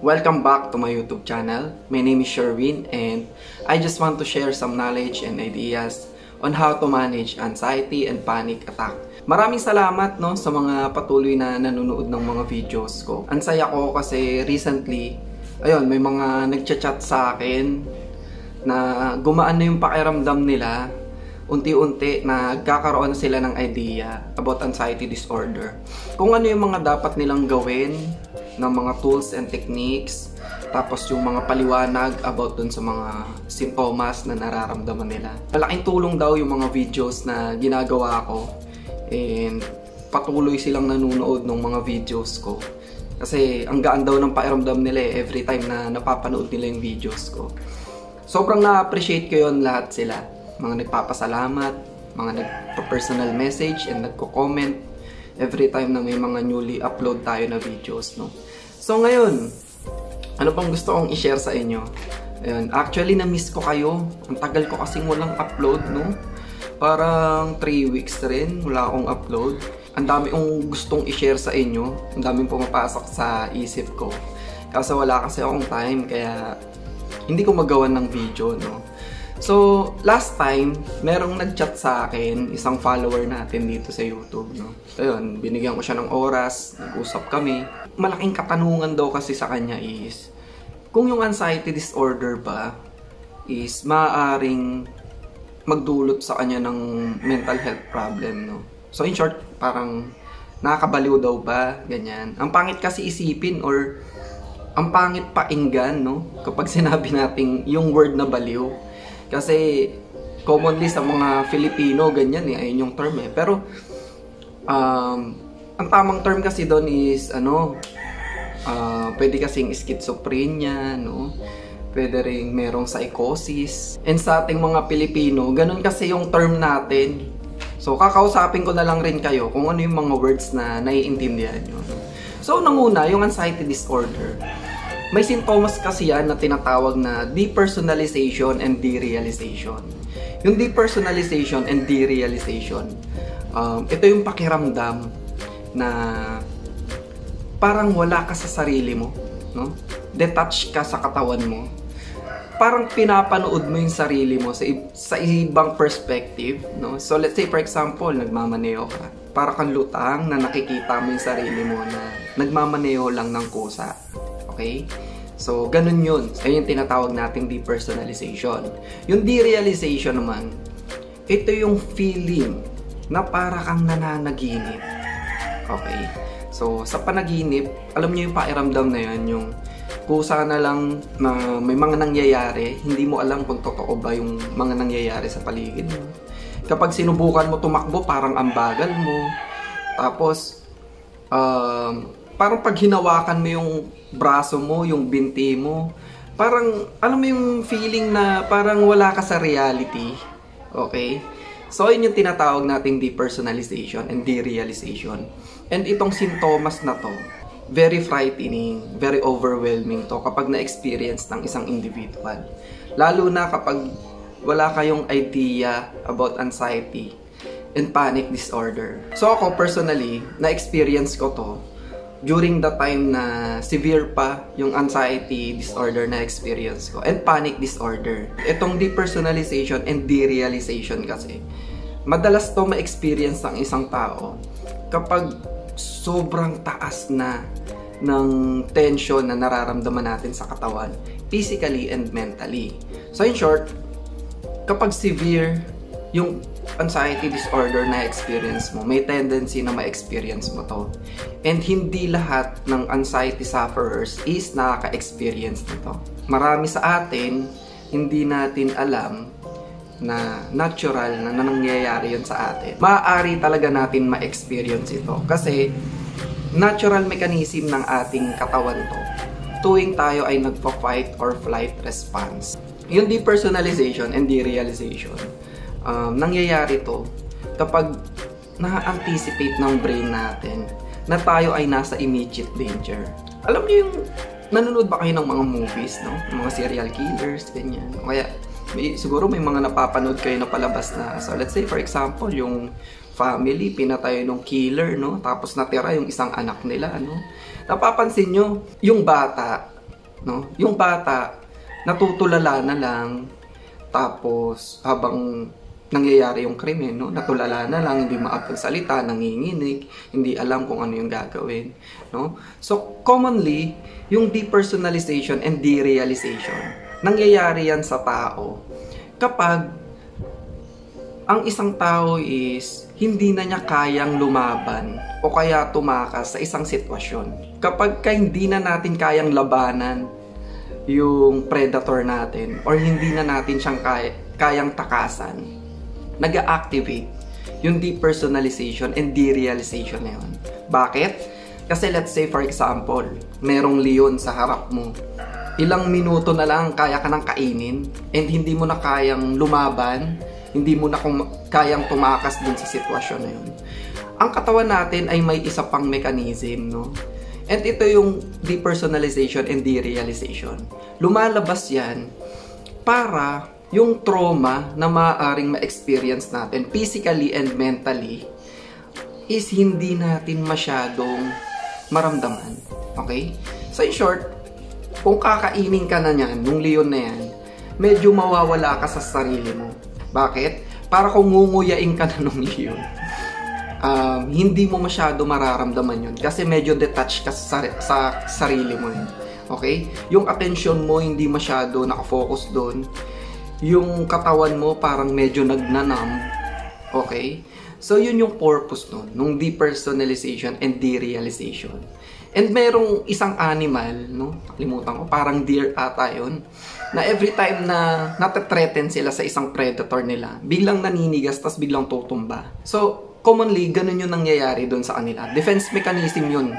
Welcome back to my YouTube channel. My name is Sherwin and I just want to share some knowledge and ideas on how to manage anxiety and panic attack. Maraming salamat sa mga patuloy na nanonood ng mga videos ko. Ang saya ko kasi recently, may mga nagchat-chat sa akin na gumaan na yung pakiramdam nila. Unti-unti nagkakaroon sila ng idea about anxiety disorder. Kung ano yung mga dapat nilang gawin ng mga tools and techniques, tapos yung mga paliwanag about dun sa mga sintomas na nararamdaman nila. Malaking tulong daw yung mga videos na ginagawa ko and patuloy silang nanonood ng mga videos ko. Kasi ang gaan daw ng pakiramdam nila every time na napapanood nila yung videos ko. Sobrang na-appreciate ko yun lahat sila. Mga nagpapasalamat, mga nagpa-personal message and nagko-comment every time na may mga newly upload tayo na videos, So ngayon, ano bang gusto kong i-share sa inyo? Actually na-miss ko kayo. Ang tagal ko kasing walang upload, Parang 3 weeks rin wala akong upload. Ang dami kong gustong i-share sa inyo. Ang daming pumapasok sa isip ko. Kasi wala kasi akong time, kaya hindi ko magawan ng video, So, last time, merong nag-chat sa akin, isang follower natin dito sa YouTube, binigyan ko siya ng oras, nag-usap kami. Malaking katanungan daw kasi sa kanya is, kung yung anxiety disorder ba is maaaring magdulot sa kanya ng mental health problem, So, in short, parang nakakabaliw daw ba, ganyan. Ang pangit kasi isipin or ang pangit pakinggan, kapag sinabi natin yung word na baliw. Kasi commonly sa mga Filipino, ganyan ayun yung term Pero ang tamang term kasi doon is pwede kasing schizophrenia, pwede ring merong psychosis. And sa ating mga Pilipino, ganun kasi yung term natin. So kakausapin ko na lang rin kayo kung ano yung mga words na naiintindihan nyo. So nanguna, yung anxiety disorder. May sintomas kasi yan na tinatawag na depersonalization and derealization. Yung depersonalization and derealization, ito yung pakiramdam na parang wala ka sa sarili mo, Detached ka sa katawan mo. Parang pinapanood mo yung sarili mo sa ibang perspective, So let's say for example, nagmamaneho ka. Para kang lutang na nakikita mo yung sarili mo na nagmamaneho lang ng kusa. Okay? So, ganun yun. Ayun yung tinatawag nating depersonalization. Yung derealization naman, ito yung feeling na para kang nananaginip. Okay? So, sa panaginip, alam niyo yung pakiramdam na yun, yung kusa na lang na may mga nangyayari, hindi mo alam kung totoo ba yung mga nangyayari sa paligid mo. Kapag sinubukan mo tumakbo, parang ang bagal mo. Tapos, parang pag hinawakan mo yung braso mo, yung binti mo, parang, alam mo yung feeling na parang wala ka sa reality. Okay? So, yun yung tinatawag nating depersonalization and derealization. And itong sintomas na to, very frightening, very overwhelming to kapag na-experience ng isang individual. Lalo na kapag wala kayong idea about anxiety and panic disorder. So, ako personally, na-experience ko to during the time na severe pa yung anxiety disorder na experience ko and panic disorder. Itong depersonalization and derealization kasi, madalas to ma-experience ng isang tao kapag sobrang taas na ng tension na nararamdaman natin sa katawan, physically and mentally. So in short, kapag severe yung anxiety disorder na experience mo, may tendency na ma-experience mo to. And hindi lahat ng anxiety sufferers is nakaka-experience nito. Marami sa atin, hindi natin alam na natural na nangyayari yun sa atin. Maaari talaga natin ma-experience ito. Kasi natural mechanism ng ating katawan to tuwing tayo ay nagpa-fight or flight response. Yung depersonalization and derealization, nangyayari to kapag na-anticipate ng brain natin na tayo ay nasa immediate danger. Alam niyo yung nanonood ba kayo ng mga movies, mga serial killers, ganyan. O kaya siguro may mga napapanood kayo na palabas na, so let's say for example, yung family, pinatay ng killer, Tapos natira yung isang anak nila, Napapansin nyo, yung bata, no? Yung bata, natutulala na lang, tapos habang nangyayari yung krimen, no? Natulala na lang, hindi makapagsalita, nanginginig, hindi alam kung ano yung gagawin, no? So, commonly, yung depersonalization and derealization, nangyayari yan sa tao kapag ang isang tao is hindi na niya kayang lumaban o kaya tumakas sa isang sitwasyon. Kapag hindi na natin kayang labanan yung predator natin or hindi na natin siyang kayang takasan, nag-activate yung depersonalization and derealization na yun. Bakit? Kasi let's say for example, merong leon sa harap mo. Ilang minuto na lang kaya ka nang kainin and hindi mo na kayang lumaban, hindi mo na kayang tumakas dun sa sitwasyon na yun. Ang katawan natin ay may isa pang mechanism, no? And ito yung depersonalization and derealization. Lumalabas yan para yung trauma na maaaring ma-experience natin physically and mentally is hindi natin masyadong maramdaman. Okay? So in short, kung kakainin ka na niyan, nung leon na yan, medyo mawawala ka sa sarili mo. Bakit? Para kung ngunguyain ka na nung leon, hindi mo masyado mararamdaman yun kasi medyo detached ka sa sarili mo yun. Okay? Yung attention mo hindi masyado nakafocus doon. Yung katawan mo parang medyo nagnanam. Okay? So yun yung purpose nun, nung depersonalization and derealization. And merong isang animal, no? Limutan ko, parang deer ata yun, na every time na natathreaten sila sa isang predator nila, biglang naninigas, tas biglang tutumba. So, commonly, ganun yung nangyayari doon sa kanila. Defense mechanism yun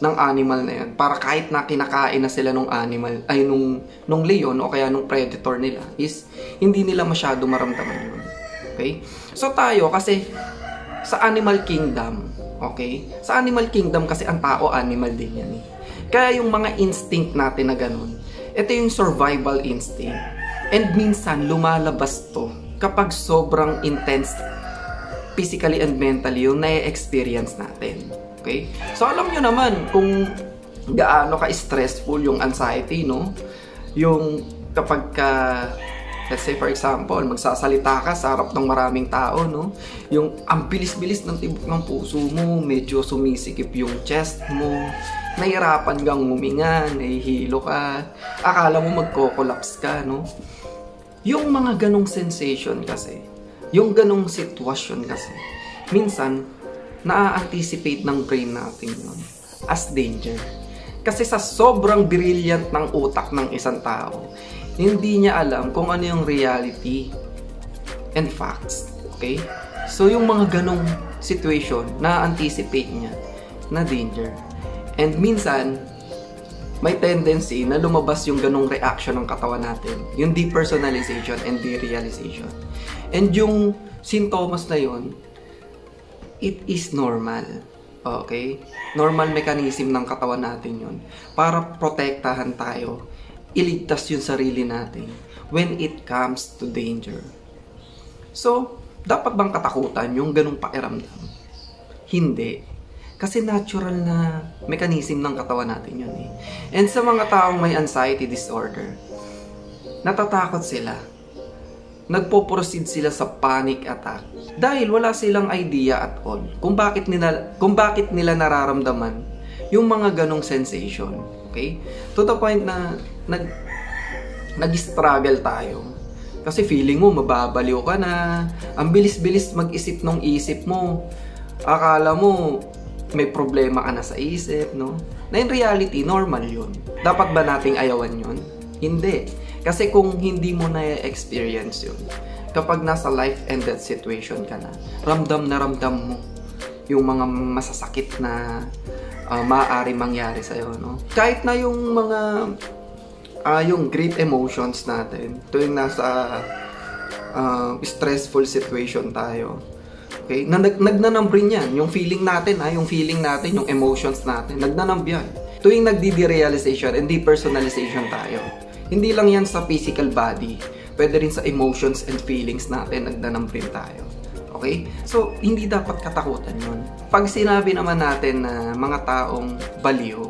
ng animal na yun. Para kahit na kinakain na sila nung animal, ay nung leon o kaya nung predator nila, is hindi nila masyado maramdaman yun. Okay? So, tayo, kasi sa animal kingdom, okay? Sa animal kingdom kasi ang tao animal din yan eh. Kaya yung mga instinct natin na ganun, ito yung survival instinct. And minsan lumalabas to kapag sobrang intense physically and mentally yung na-experience natin. Okay? So alam nyo naman kung gaano ka-stressful yung anxiety, no? Yung kapag ka let's say for example, magsasalita ka sa harap ng maraming tao, no? Yung ang bilis-bilis ng tibok ng puso mo, medyo sumisikip yung chest mo, nahihirapan kang huminga, nahihilo ka, akala mo magko-collapse ka, no? Yung mga ganong sensation kasi, yung ganong sitwasyon kasi, minsan, na-anticipate ng brain natin yun as danger. Kasi sa sobrang brilliant ng utak ng isang tao, hindi niya alam kung ano yung reality and facts. Okay? So, yung mga ganong situation, na-anticipate niya na danger. And minsan, may tendency na lumabas yung ganong reaction ng katawan natin. Yung depersonalization and derealization. And yung sintomas na yun, it is normal. Okay? Normal mechanism ng katawan natin yun. Para protektahan tayo. Iligtas yung sarili natin when it comes to danger. So, dapat bang katakutan yung ganong pakiramdam? Hindi. Kasi natural na mechanism ng katawan natin yun eh. And sa mga taong may anxiety disorder, natatakot sila. Nagpo-proceed sila sa panic attack dahil wala silang idea at all kung bakit nila nararamdaman yung mga ganong sensation. Okay? To the point na nag-struggle tayo. Kasi feeling mo mababaliw ka na, ang bilis-bilis mag-isip ng isip mo. Akala mo may problema ka na sa isip, no? Na in reality, normal yun. Dapat ba nating ayawan yun? Hindi. Kasi kung hindi mo na-experience yun, kapag nasa life and death situation ka na ramdam mo yung mga masasakit na maaari mangyari sa'yo, no? Kahit na yung mga yung great emotions natin tuwing nasa stressful situation tayo, okay? Nagnanamb rin yan. Yung feeling natin, yung emotions natin, nagnanamb yan. Tuwing nagdi-derealization and depersonalization tayo. Hindi lang yan sa physical body, pwede rin sa emotions and feelings natin, nagnanamb rin tayo. Okay? So, hindi dapat katakutan yun. Pag sinabi naman natin na mga taong baliw,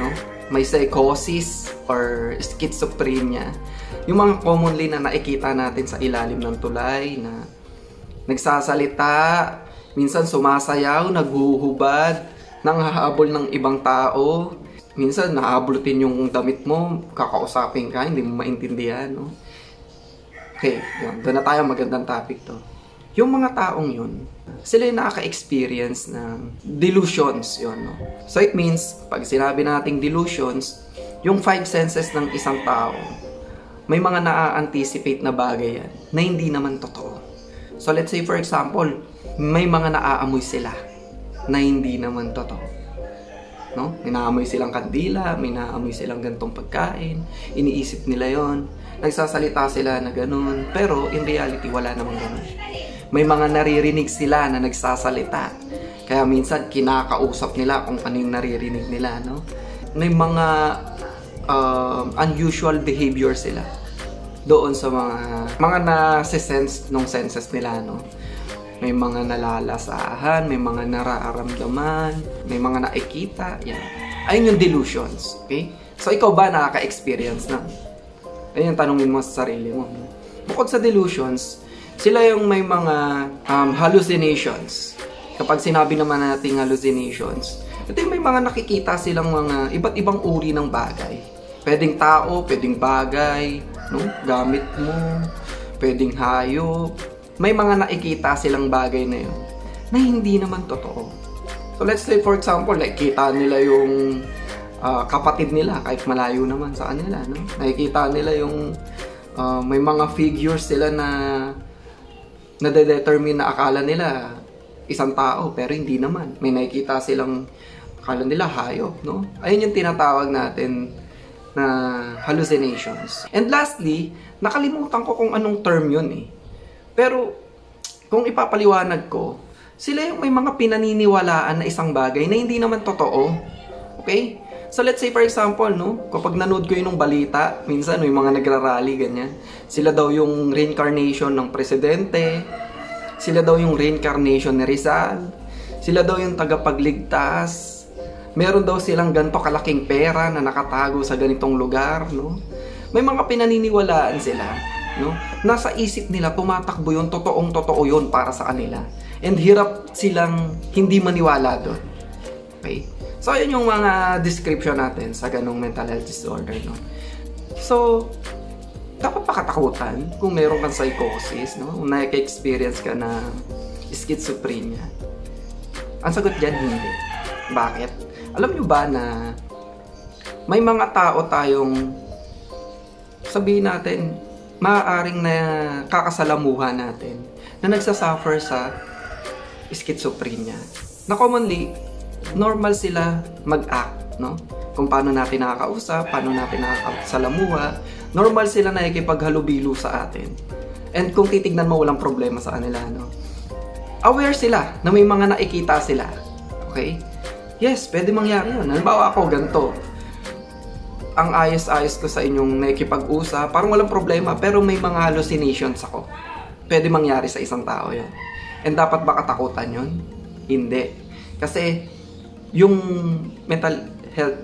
no? may psychosis or schizophrenia. Yung mga commonly na nakikita natin sa ilalim ng tulay na nagsasalita, minsan sumasayaw, naghuhubad, nanghahabol ng ibang tao. Minsan nahablutin yung damit mo, kakausapin ka, hindi mo maintindihan, no? Okay, yun. Doon na tayo, magandang topic to. Yung mga taong yun, sila yung nakaka-experience ng delusions, yun, no? So it means, pag sinabi nating delusions, yung 5 senses ng isang tao, may mga na-anticipate na bagay yan, na hindi naman totoo. So let's say for example, may mga naaamoy sila, na hindi naman totoo. No? May naamoy silang kandila, may naamoy silang gantong pagkain, iniisip nila yon, nagsasalita sila na ganun, pero in reality wala namang ganun. May mga naririnig sila na nagsasalita, kaya minsan kinakausap nila kung ano yung naririnig nila, no? May mga unusual behavior sila doon sa mga nasa-sense ng senses nila, no? May mga nalalasahan, may mga nararamdaman, may mga nakikita, yan. Ayun yung delusions, okay? So, ikaw ba nakaka-experience na? Ayun yung tanongin mo sa sarili mo. Bukod sa delusions, sila yung may mga hallucinations. Kapag sinabi naman natin hallucinations, ito yung may mga nakikita silang mga iba't ibang uri ng bagay. Pwedeng tao, pwedeng bagay, no? Gamit mo, pwedeng hayop. May mga nakikita silang bagay na yun na hindi naman totoo. So let's say for example, nakikita nila yung kapatid nila kahit malayo naman sa kanila, no? Nakikita nila yung may mga figures sila na nade-determine na akala nila isang tao pero hindi naman. May nakikita silang akala nila hayop, no? Ayun yung tinatawag natin na hallucinations. And lastly, nakalimutan ko kung anong term yun eh. Pero, kung ipapaliwanag ko, sila yung may mga pinaniniwalaan na isang bagay na hindi naman totoo. Okay? So, let's say for example, no? Kapag nanood ko yun ng balita, minsan yung mga nagrarally, ganyan. Sila daw yung reincarnation ng presidente. Sila daw yung reincarnation ni Rizal. Sila daw yung tagapagligtas. Meron daw silang ganito kalaking pera na nakatago sa ganitong lugar, no? May mga pinaniniwalaan sila, no? Nasa isip nila, tumatakbo yun, totoong-totoo yun para sa kanila. And hirap silang hindi maniwala doon. Okay? So, yun yung mga description natin sa ganong mental health disorder, no? So, dapat pa katakutan kung meron kang psychosis, no? Kung naka-experience ka na schizophrenia. Ang sagot dyan, hindi. Bakit? Alam nyo ba na may mga tao tayong sabihin natin, maaaring na kakasalamuhan natin na nagsasuffer sa schizophrenia. Na commonly, normal sila mag-act, no? Kung paano natin nakakausap, paano natin nakakasalamuha, normal sila na ikipaghalubilo sa atin. And kung titignan mo, walang problema sa kanila, no? Aware sila na may mga nakikita sila. Okay? Yes, pwede mangyari yun. Halimbawa ako, ganito. Ang ayos-ayos ko sa inyong nakikipag-usap, parang walang problema, pero may mga hallucinations ako. Pwede mangyari sa isang tao yun. And dapat ba katakutan yun? Hindi. Kasi, yung mental health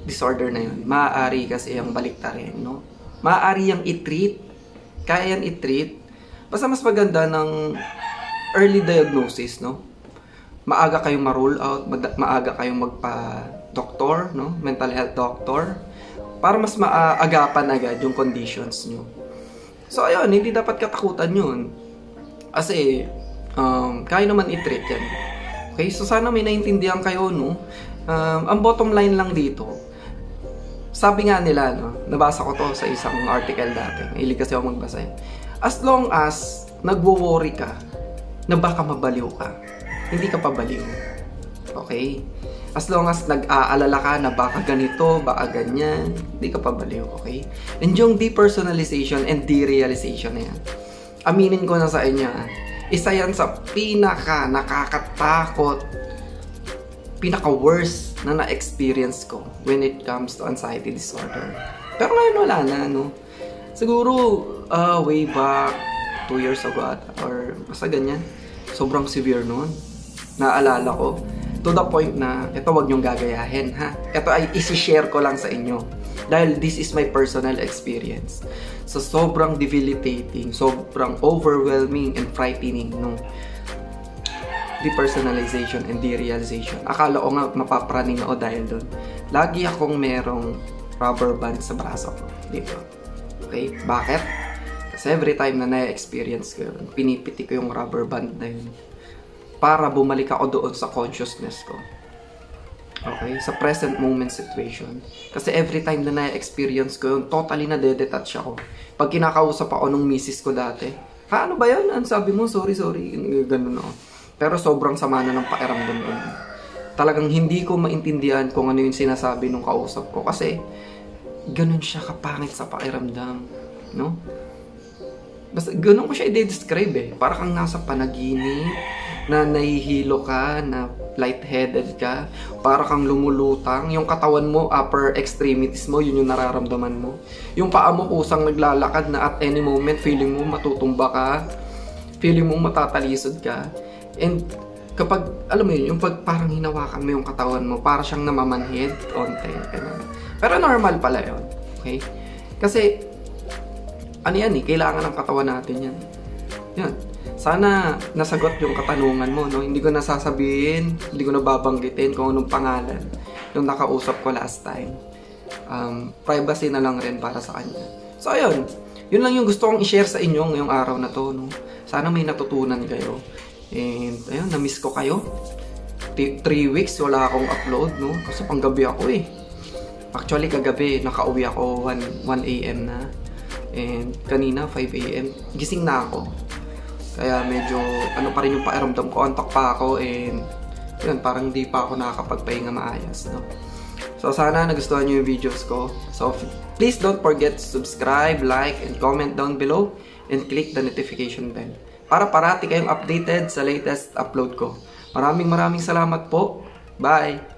disorder na yun, maaari kasi yung baliktarin, no? Maaari yung i-treat, kaya yan i-treat. Basta mas maganda ng early diagnosis, no? Maaga kayong ma-rule out, maaga kayong magpa-doktor, no? Mental health doctor, para mas maagapan agad yung conditions nyo. So, ayun, hindi dapat katakutan yun. Kasi, kaya naman i-treat yan. Okay, so sana may naintindihan kayo, no? Ang bottom line lang dito, sabi nga nila, no? Nabasa ko to sa isang article dati. Mahilig kasi ako magbasa. As long as nagwo-worry ka na baka mabaliw ka, hindi ka pabaliw. Okay? As long as nag-aalala ka na baka ganito, baka ganyan, hindi ka pabaliw, okay? And yung depersonalization and derealization na yan, aminin ko na sa inyo, isa yan sa pinaka nakakatakot, pinaka-worst na na-experience ko when it comes to anxiety disorder. Pero ngayon wala na, no? Siguro, way back 2 years ago or basta ganyan, sobrang severe noon. Naalala ko, To the point na, ito wag nyong gagayahin, ha? Ito ay isi-share ko lang sa inyo. Dahil this is my personal experience. So, sobrang debilitating, sobrang overwhelming and frightening nung depersonalization and derealization. Akala ko nga mapapraning ako dahil doon. Lagi akong merong rubber band sa braso ko. Dito. Okay? Bakit? Kasi every time na na-experience ko yun, pinipiti ko yung rubber band na yun para bumalik ako doon sa consciousness ko. Okay? Sa present moment situation. Kasi every time na na-experience ko yun, totally na de-detach ako. Pag kinakausap ako nung misis ko dati, ano ba yan? Ang sabi mo, sorry. Ganun ako. Pero sobrang sama na ng pakiramdam ko. Talagang hindi ko maintindihan kung ano yung sinasabi nung kausap ko. Kasi, ganun siya kapangit sa pakiramdam. No? Basta, ganun ko siya i-describe eh. Para kang nasa panaginip, na nahihilo ka, na lightheaded ka, para kang lumulutang, yung katawan mo, upper extremities mo, yun yung nararamdaman mo. Yung paa mo kusang naglalakad na at any moment, feeling mo matutumba ka, feeling mo matatalisod ka. And kapag, alam mo yun, yung pag parang hinawakan mo yung katawan mo, para siyang namamanhid, onte, pero normal pala yun, okay? Kasi, ano yan eh, kailangan ng katawan natin yan. Yan. Sana nasagot yung katanungan mo, no? Hindi ko nasasabihin, hindi ko nababanggitin kung anong pangalan yung nakausap ko last time. Privacy na lang rin para sa kanya. So, ayun. Yun lang yung gusto kong i-share sa inyo ngayong araw na to, no? Sana may natutunan kayo. And, ayun, na-miss ko kayo. 3 weeks, wala akong upload, no? Kasi panggabi ako eh. Actually, kagabi, nakauwi ako 1 a.m. na. And, kanina, 5 a.m. Gising na ako. Kaya medyo, ano pa rin yung pakiramdam ko, antok pa ako, and yun, parang hindi pa ako nakakapagpahinga maayos, no? So, sana nagustuhan nyo yung videos ko. So, please don't forget to subscribe, like, and comment down below, and click the notification bell para parati kayong updated sa latest upload ko. Maraming salamat po. Bye!